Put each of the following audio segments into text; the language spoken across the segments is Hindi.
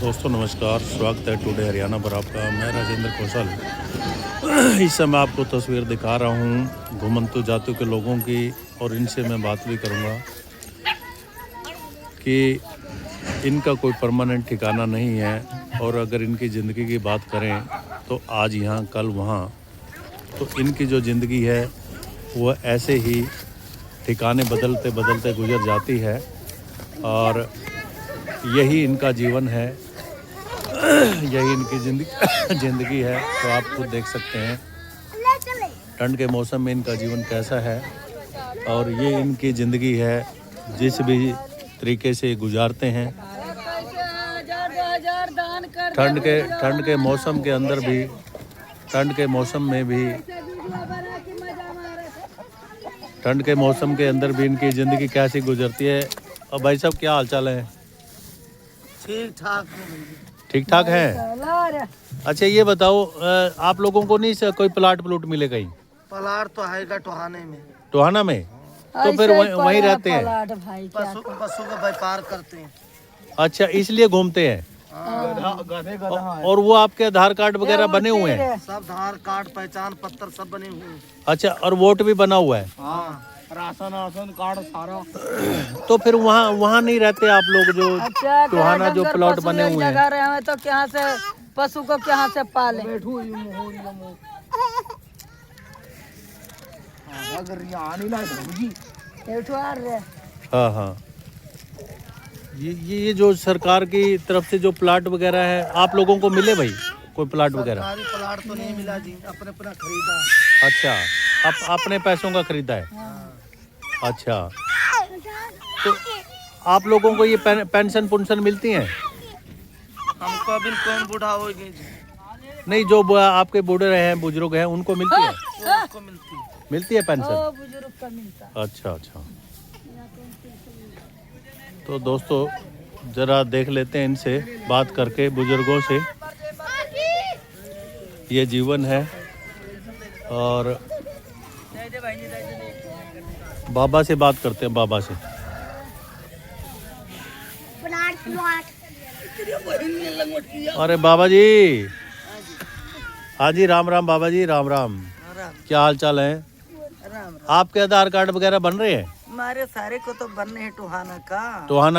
दोस्तों नमस्कार, स्वागत है टुडे हरियाणा पर आपका। मैं राजेंद्र कौशल इस समय आपको तस्वीर दिखा रहा हूँ घुमंतु जातियों के लोगों की, और इनसे मैं बात भी करूँगा कि इनका कोई परमानेंट ठिकाना नहीं है। और अगर इनकी ज़िंदगी की बात करें तो आज यहाँ कल वहाँ, तो इनकी जो ज़िंदगी है वो ऐसे ही ठिकाने बदलते बदलते गुजर जाती है, और यही इनका जीवन है, यही इनकी ज़िंदगी है। तो आप खुद देख सकते हैं ठंड के मौसम में इनका जीवन कैसा है, और ये इनकी ज़िंदगी है जिस भी तरीके से गुजारते हैं। ठंड के मौसम के अंदर भी, ठंड के मौसम के अंदर भी इनकी ज़िंदगी कैसी गुजरती है। और भाई साहब क्या हाल चाल है? ठीक ठाक है। अच्छा ये बताओ, आप लोगों को नहीं कोई प्लॉट मिले कहीं? प्लाट तो है टोहाना में, तो फिर वहीं रहते हैं? पशु का व्यापार करते हैं। अच्छा, इसलिए घूमते हैं। और वो आपके आधार कार्ड वगैरह बने हुए हैं? सब आधार कार्ड, पहचान पत्र सब बने हुए हैं। अच्छा, और वोट भी बना हुआ है? हाँ, राशन कार्ड सारा। तो फिर वहाँ नहीं रहते आप लोग जो टोहाना जो प्लॉट बने हुए हैं? तो क्या से पशु को क्या से पाले? हाँ हाँ, ये जो सरकार की तरफ से जो प्लाट वगैरह है आप लोगों को मिले भाई? कोई प्लाट वगैरह? सरकारी प्लाट तो नहीं मिला जी, अपने खरीदा। अच्छा, आप अपने पैसों का खरीदा है? अच्छा, तो आप लोगों को ये पेंशन पुंशन मिलती हैं? हमको अभी कौन बूढ़ा होगी जी? नहीं, जो आपके बूढ़े हैं, बुजुर्ग हैं, उनको मिलती है? उनको मिलती है पेंशन? बुजुर्ग का मिलता। अच्छा अच्छा। तो दोस्तों ज़रा देख लेते हैं इनसे बात करके, बुजुर्गों से। ये जीवन है। और बाबा से बात करते हैं, बाबा से। अरे बाबा जी, हाँ जी, राम राम बाबा जी, राम राम। क्या हाल चाल है? आपके आधार कार्ड वगैरह बन रहे हैं? हमारे सारे को तो बनने हैं टोहाना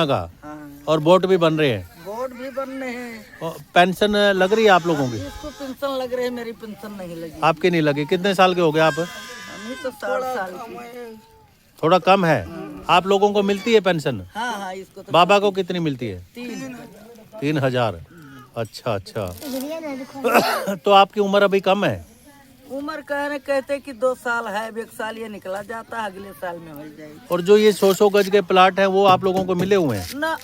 का। हाँ। और वोट भी बन रहे हैं? वोट भी बनने हैं। और पेंशन लग रही है आप लोगों की? इसको पेंशन लग रही है, मेरी पेंशन नहीं लगी। आपकी नहीं लगी? कितने साल के हो गए आप? हम तो 60 साल की। थोड़ा कम है। आप लोगों को मिलती है पेंशन? हाँ, इसको तो बाबा को कितनी मिलती है? 3,000। अच्छा अच्छा। तो आपकी उम्र अभी कम है? उम्र कहते कि 2 साल है, 1 साल ये निकला जाता है, अगले साल में हो जाएगी। और जो ये 100 गज के प्लाट हैं वो आप लोगों को मिले हुए हैं? ना,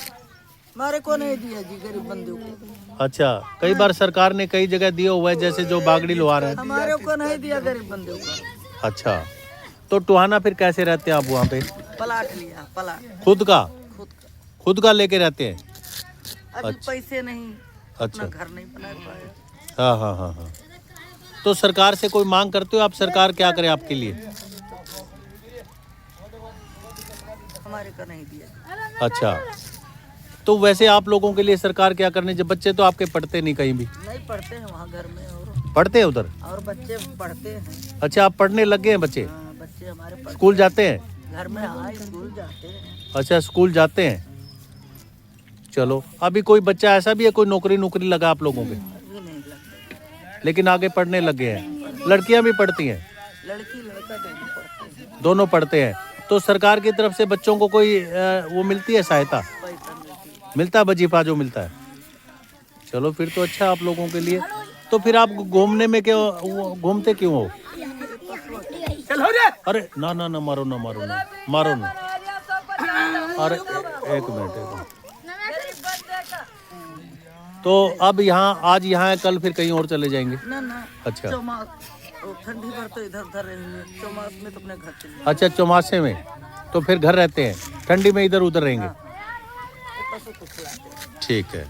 हमारे को नहीं दिया जी, गरीब बंधु को। अच्छा, कई बार सरकार ने कई जगह दिया हुआ है, जैसे जो बागड़ी लोहार है। हमारे को नहीं दिया गरीब बंधु को। अच्छा, तो टोहाना फिर कैसे रहते हैं आप वहाँ पे? प्लाट लिया, प्लाट खुद का लेके रहते हैं? अभी अच्छा। पैसे नहीं, अच्छा, घर नहीं बना पाए। हाँ हाँ हाँ हाँ। तो सरकार से कोई मांग करते हो आप? सरकार क्या करे आपके लिए? हमारे को नहीं दिया। अच्छा, तो वैसे आप लोगों के लिए सरकार क्या करने? जब बच्चे तो आपके पढ़ते नहीं कहीं भी? नहीं पढ़ते हैं वहाँ घर में, और पढ़ते हैं उधर? और बच्चे पढ़ते हैं। अच्छा, आप पढ़ने लग गए हैं बच्चे? हाँ, बच्चे हमारे पढ़ते स्कूल जाते हैं? घर में। हाँ, स्कूल जाते हैं। अच्छा, स्कूल जाते हैं। चलो, अभी कोई बच्चा ऐसा भी है कोई नौकरी लगा आप लोगों के? अभी नहीं लगता, लेकिन आगे पढ़ने लग गए हैं। लड़कियां भी पढ़ती हैं? लड़की लड़का दोनों पढ़ते हैं। दोनों पढ़ते हैं। तो सरकार की तरफ से बच्चों को कोई वो मिलती है सहायता? पैसा मिलता है, वजीफा जो मिलता है? चलो फिर तो अच्छा आप लोगों के लिए। तो फिर आप घूमने में क्यों घूमते क्यों हो? अरे ना ना ना, मारो ना। अरे एक मिनट। तो अब आज यहाँ है, कल फिर कहीं और चले जाएंगे? ना। अच्छा, ठंडी भर तो इधर उधर रहेंगे, चौमास में तो अपने घर चले। अच्छा, चौमासे में तो फिर घर रहते हैं, ठंडी में इधर उधर रहेंगे? पशु को खिलाते हैं। ठीक है।